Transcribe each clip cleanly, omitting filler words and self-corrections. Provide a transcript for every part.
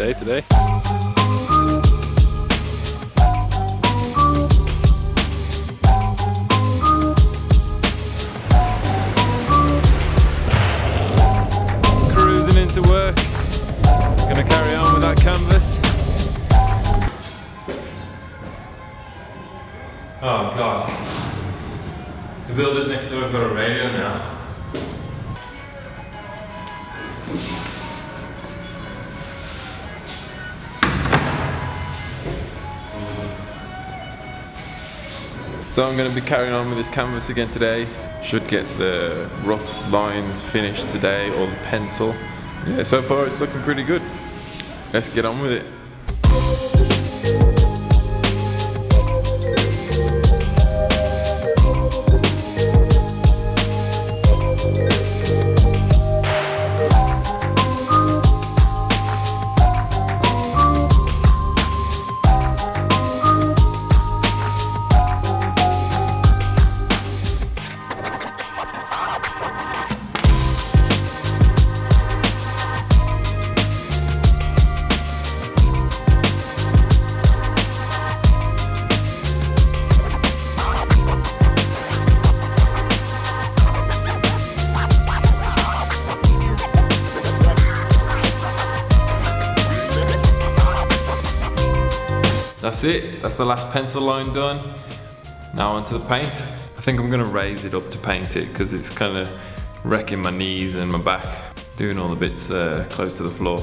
day today. Cruising into work. Gonna carry on with that canvas. Oh god. The builders next door have got a radio now. So I'm going to be carrying on with this canvas again today. Should get the rough lines finished today, or the pencil. Yeah, so far it's looking pretty good. Let's get on with it. That's it, that's the last pencil line done. Now onto the paint. I think I'm gonna raise it up to paint it because it's kind of wrecking my knees and my back, doing all the bits close to the floor.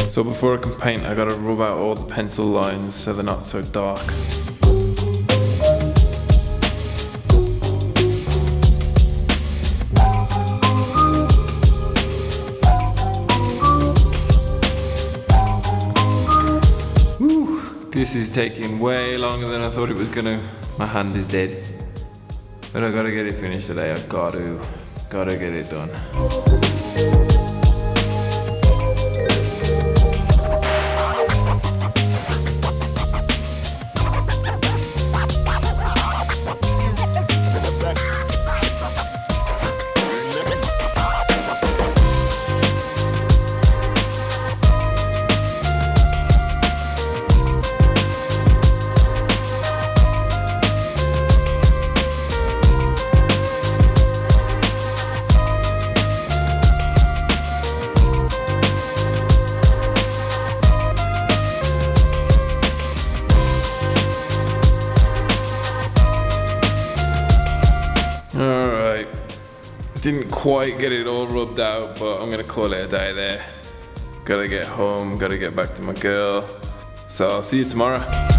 So before I can paint, I gotta rub out all the pencil lines so they're not so dark. This is taking way longer than I thought it was gonna. My hand is dead. But I gotta get it finished today. I gotta get it done. Alright, didn't quite get it all rubbed out, but I'm gonna call it a day there. Gotta get home, gotta get back to my girl. So I'll see you tomorrow.